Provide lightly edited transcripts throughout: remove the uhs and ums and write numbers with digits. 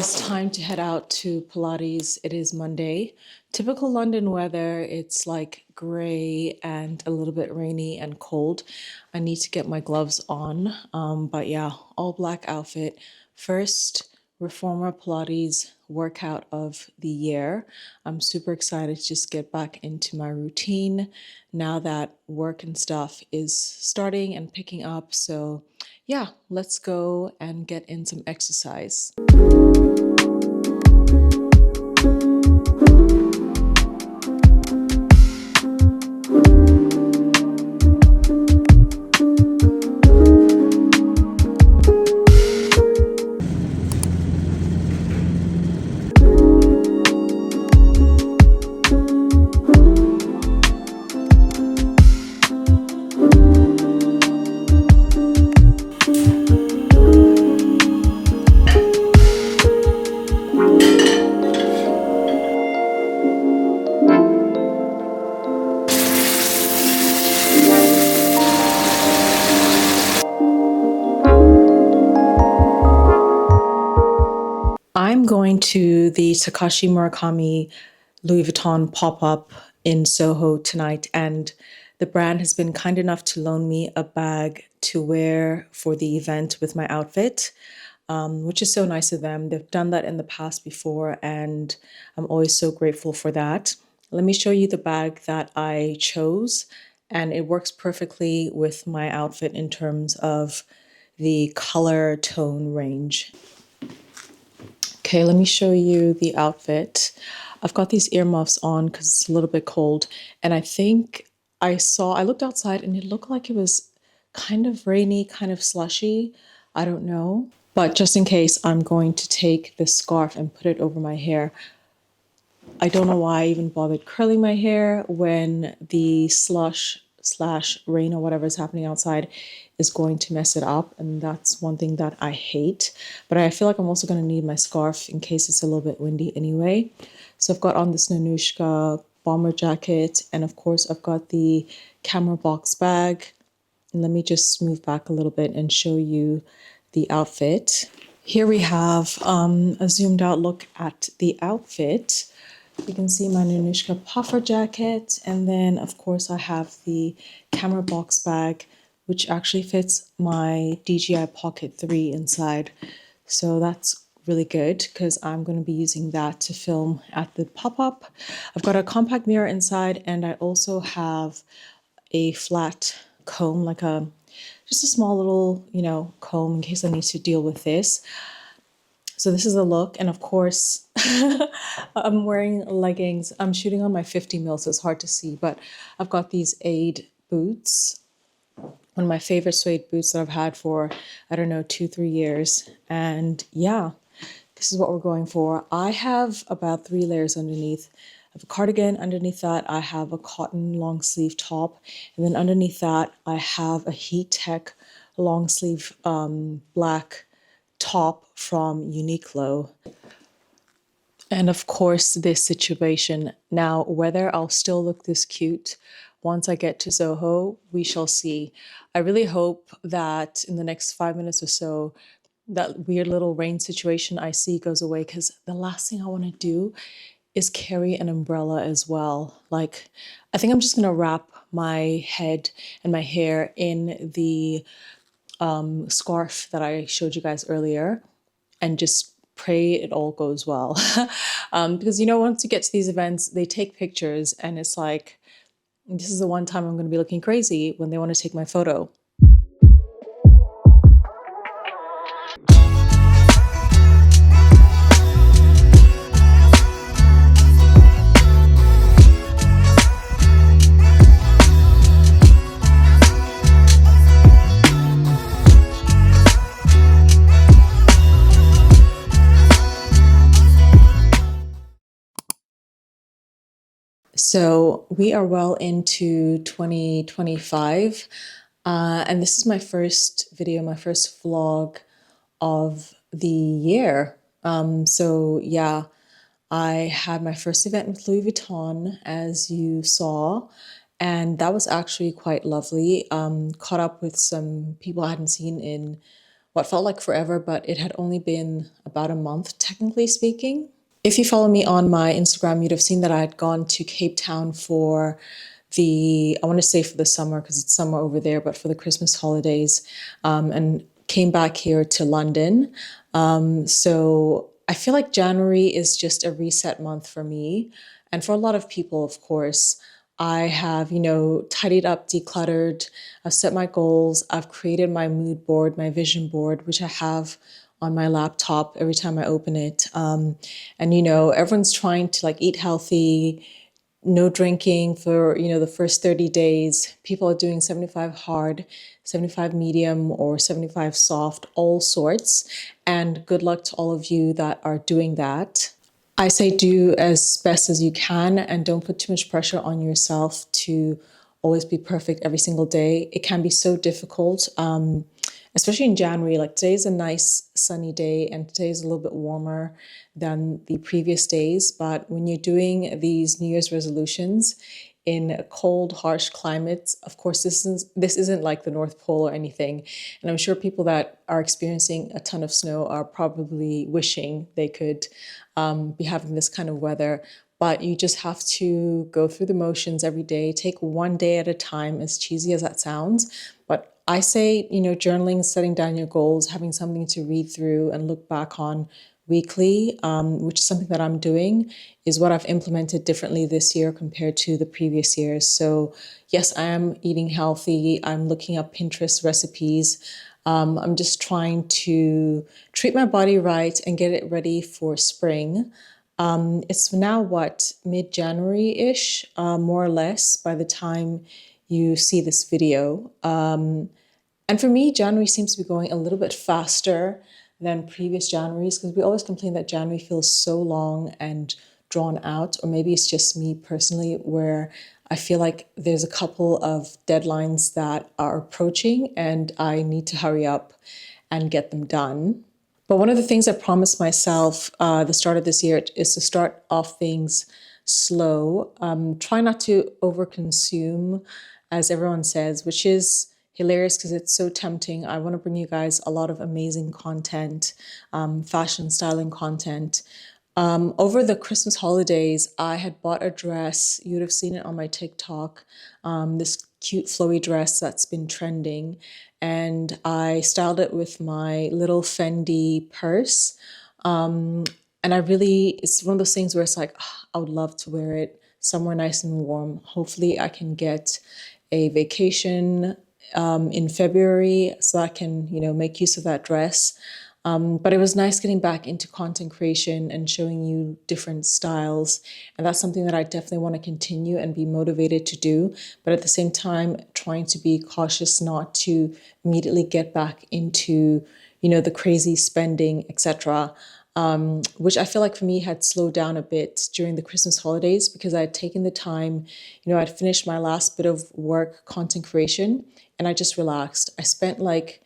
is time to head out to Pilates. It is Monday. Typical London weather. It's like gray and a little bit rainy and cold. I need to get my gloves on. But yeah, all black outfit. First Reformer Pilates workout of the year. I'm super excited to just get back into my routine now that work and stuff is starting and picking up. So yeah, let's go and get in some exercise. I'm going to the Takashi Murakami Louis Vuitton pop-up in Soho tonight, and the brand has been kind enough to loan me a bag to wear for the event with my outfit, which is so nice of them. They've done that in the past before, and I'm always so grateful for that. Let me show you the bag that I chose, and it works perfectly with my outfit in terms of the color tone range. Okay, let me show you the outfit. I've got these earmuffs on because it's a little bit cold. And I think I looked outside and it looked like it was kind of rainy, kind of slushy. I don't know. But just in case, I'm going to take this scarf and put it over my hair. I don't know why I even bothered curling my hair when the slush/rain or whatever is happening outside is going to mess it up. And that's one thing that I hate. But I feel like I'm also going to need my scarf in case it's a little bit windy anyway. So I've got on this Nanushka bomber jacket. And of course, I've got the camera box bag. And let me just move back a little bit and show you the outfit. Here we have a zoomed out look at the outfit. You can see my Nanushka puffer jacket, and then of course I have the camera box bag, which actually fits my DJI Pocket 3 inside. So that's really good because I'm going to be using that to film at the pop-up. I've got a compact mirror inside, and I also have a flat comb, just a small little, comb in case I need to deal with this. So this is the look, and of course, I'm wearing leggings. I'm shooting on my 50 mil, so it's hard to see, but I've got these Aid boots, one of my favorite suede boots that I've had for, I don't know, 2-3 years. And yeah, this is what we're going for. I have about 3 layers underneath. I have a cardigan underneath that. I have a cotton long sleeve top, and then underneath that, I have a Heat Tech long sleeve black top from Uniqlo. And of course, this situation. Now, whether I'll still look this cute once I get to Soho, we shall see. I really hope that in the next 5 minutes or so, that weird little rain situation I see goes away, because the last thing I want to do is carry an umbrella as well. Like, I think I'm just going to wrap my head and my hair in the scarf that I showed you guys earlier and just pray it all goes well. Because, once you get to these events, they take pictures and it's like, this is the one time I'm going to be looking crazy when they want to take my photo. So we are well into 2025, and this is my first video, my first vlog of the year. So yeah, I had my first event with Louis Vuitton, as you saw, and that was actually quite lovely. Caught up with some people I hadn't seen in what felt like forever, but it had only been about a month, technically speaking. If you follow me on my Instagram, you'd have seen that I had gone to Cape Town for I want to say for the summer because it's summer over there, but for the Christmas holidays, and came back here to London. So I feel like January is just a reset month for me. And for a lot of people, of course, I have, tidied up, decluttered, I've set my goals, I've created my mood board, my vision board, which I have on my laptop every time I open it. And everyone's trying to like eat healthy, no drinking for, the first 30 days. People are doing 75 hard, 75 medium, or 75 soft, all sorts. And good luck to all of you that are doing that. I say do as best as you can and don't put too much pressure on yourself to always be perfect every single day. It can be so difficult, especially in January. Like today's a nice sunny day and today's a little bit warmer than the previous days. But when you're doing these New Year's resolutions in cold, harsh climates, of course, this isn't like the North Pole or anything. And I'm sure people that are experiencing a ton of snow are probably wishing they could be having this kind of weather. But you just have to go through the motions every day, take one day at a time, as cheesy as that sounds. But I say, journaling, setting down your goals, having something to read through and look back on weekly, which is something that I'm doing, is what I've implemented differently this year compared to the previous years. So yes, I am eating healthy. I'm looking up Pinterest recipes. I'm just trying to treat my body right and get it ready for spring. It's now mid-January-ish, more or less, by the time you see this video. And for me, January seems to be going a little bit faster than previous Januaries because we always complain that January feels so long and drawn out, or maybe it's just me personally where I feel like there's a couple of deadlines that are approaching and I need to hurry up and get them done. But one of the things I promised myself the start of this year is to start off things slow. Try not to overconsume, as everyone says, which is hilarious because it's so tempting. I want to bring you guys a lot of amazing content, fashion styling content. Over the Christmas holidays, I had bought a dress. You would have seen it on my TikTok, this cute flowy dress that's been trending. And I styled it with my little Fendi purse. And it's one of those things where it's like, I would love to wear it somewhere nice and warm. Hopefully I can get a vacation in February so I can, make use of that dress. But it was nice getting back into content creation and showing you different styles. And that's something that I definitely want to continue and be motivated to do. But at the same time, trying to be cautious not to immediately get back into, the crazy spending, etc. Which I feel like for me had slowed down a bit during the Christmas holidays because I had taken the time, I'd finished my last bit of work, content creation, and I just relaxed. I spent like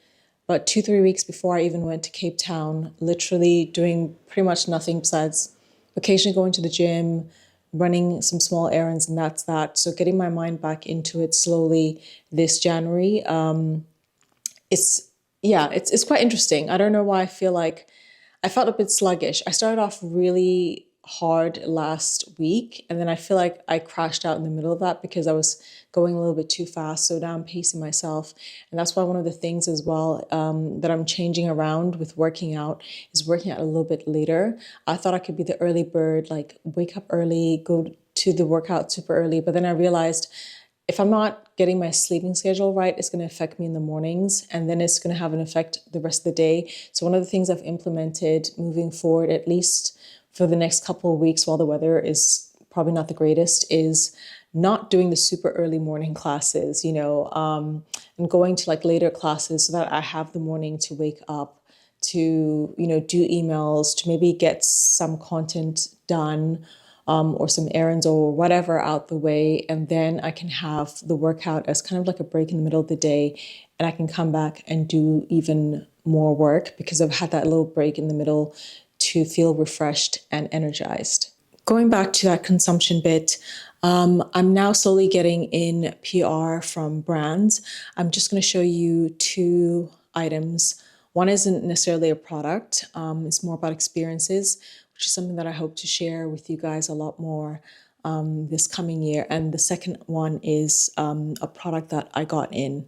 about 2, 3 weeks before I even went to Cape Town, literally doing pretty much nothing besides occasionally going to the gym, running some small errands, and that's that. So getting my mind back into it slowly this January. It's quite interesting. I don't know why I felt a bit sluggish. I started off really hard last week, and then I feel like I crashed out in the middle of that because I was going a little bit too fast. So now I'm pacing myself. And that's why one of the things as well that I'm changing around with working out is working out a little bit later. I thought I could be the early bird, like wake up early, go to the workout super early. But then I realized if I'm not getting my sleeping schedule right, it's going to affect me in the mornings and then it's going to have an effect the rest of the day. So one of the things I've implemented moving forward, at least for the next couple of weeks while the weather is probably not the greatest, is not doing the super early morning classes, and going to like later classes so that I have the morning to wake up, to, do emails, to maybe get some content done, or some errands or whatever out the way. And then I can have the workout as kind of like a break in the middle of the day. And I can come back and do even more work because I've had that little break in the middle to feel refreshed and energized. Going back to that consumption bit, I'm now slowly getting in PR from brands. I'm just going to show you 2 items. One isn't necessarily a product, it's more about experiences, which is something that I hope to share with you guys a lot more this coming year. And the second one is a product that I got in.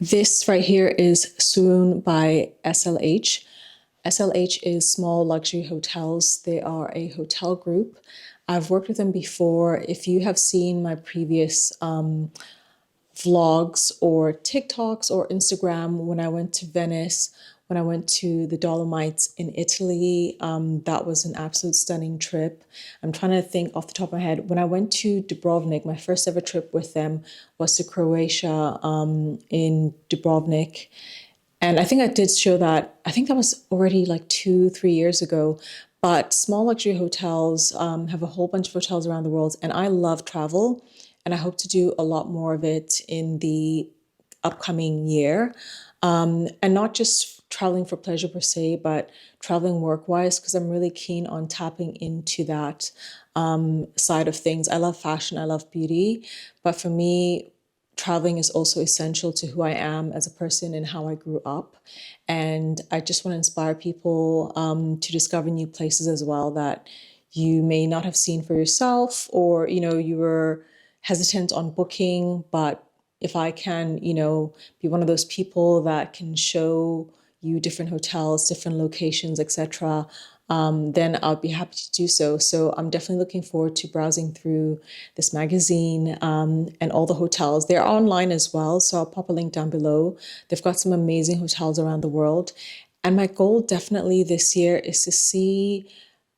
This right here is Swoon by SLH. SLH is Small Luxury Hotels. They are a hotel group. I've worked with them before. If you have seen my previous vlogs or TikToks or Instagram, when I went to Venice, when I went to the Dolomites in Italy, that was an absolute stunning trip. I'm trying to think off the top of my head. When I went to Dubrovnik, my first ever trip with them was to Croatia in Dubrovnik. And I think I did show that, I think that was already like 2, 3 years ago. But small luxury hotels have a whole bunch of hotels around the world. And I love travel. And I hope to do a lot more of it in the upcoming year. And not just traveling for pleasure per se, but traveling work wise, because I'm really keen on tapping into that side of things. I love fashion, I love beauty. But for me, traveling is also essential to who I am as a person and how I grew up. And I just want to inspire people to discover new places as well that you may not have seen for yourself, or, you were hesitant on booking. But if I can, be one of those people that can show you different hotels, different locations, etc., then I'll be happy to do so. So I'm definitely looking forward to browsing through this magazine and all the hotels. They're online as well, so I'll pop a link down below. They've got some amazing hotels around the world. And my goal definitely this year is to see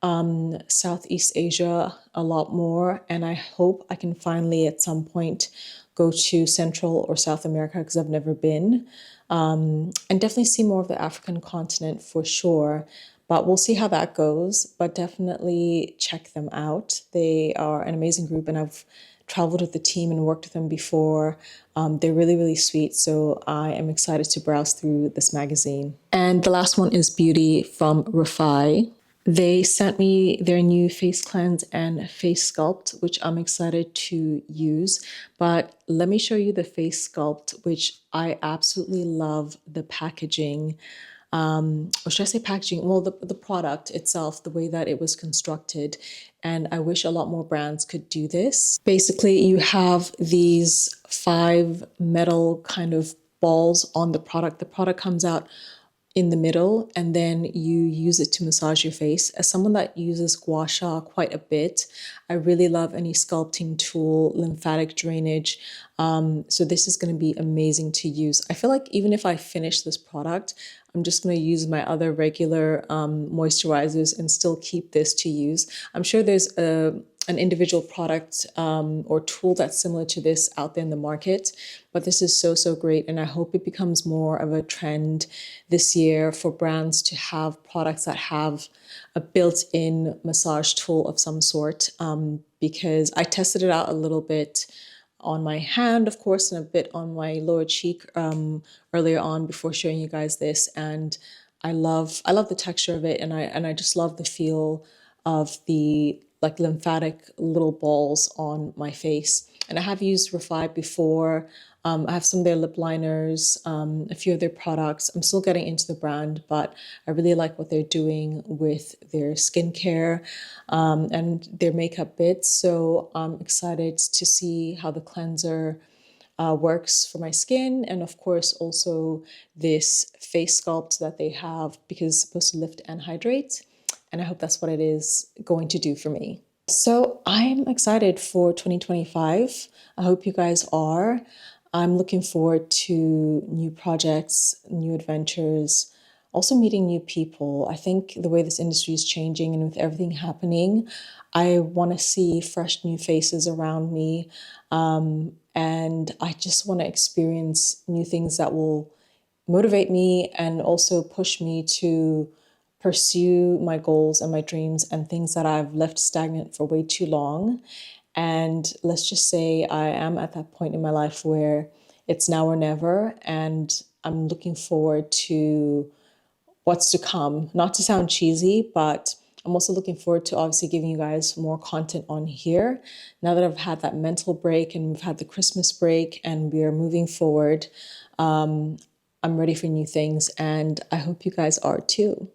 Southeast Asia a lot more. And I hope I can finally at some point go to Central or South America because I've never been. And definitely see more of the African continent for sure. But we'll see how that goes. But definitely check them out. They are an amazing group, and I've traveled with the team and worked with them before. They're really, really sweet. So I am excited to browse through this magazine. And the last one is Beauty from Rafai. They sent me their new face cleanse and face sculpt, which I'm excited to use. But let me show you the face sculpt, which I absolutely love the packaging. Or should I say packaging? Well, the product itself, the way that it was constructed. And I wish a lot more brands could do this. Basically, you have these 5 metal kind of balls on the product. The product comes out in the middle, and then you use it to massage your face. As someone that uses gua sha quite a bit, I really love any sculpting tool, lymphatic drainage. So this is going to be amazing to use. I feel like even if I finish this product, I'm just going to use my other regular moisturizers and still keep this to use. I'm sure there's an individual product or tool that's similar to this out there in the market, but this is so, so great. And I hope it becomes more of a trend this year for brands to have products that have a built-in massage tool of some sort, because I tested it out a little bit on my hand, of course, and a bit on my lower cheek earlier on before showing you guys this. And I love the texture of it, and I just love the feel of the like lymphatic little balls on my face. And I have used Refi before. I have some of their lip liners, a few of their products. I'm still getting into the brand, but I really like what they're doing with their skincare and their makeup bits. So I'm excited to see how the cleanser works for my skin, and of course also this face sculpt that they have, because it's supposed to lift and hydrate. And I hope that's what it is going to do for me. So I'm excited for 2025. I hope you guys are. I'm looking forward to new projects, new adventures, also meeting new people. I think the way this industry is changing and with everything happening, I want to see fresh new faces around me. And I just want to experience new things that will motivate me and also push me to pursue my goals and my dreams and things that I've left stagnant for way too long. And let's just say I am at that point in my life where it's now or never. And I'm looking forward to what's to come. Not to sound cheesy, but I'm also looking forward to obviously giving you guys more content on here. Now that I've had that mental break and we've had the Christmas break and we are moving forward, I'm ready for new things, and I hope you guys are too.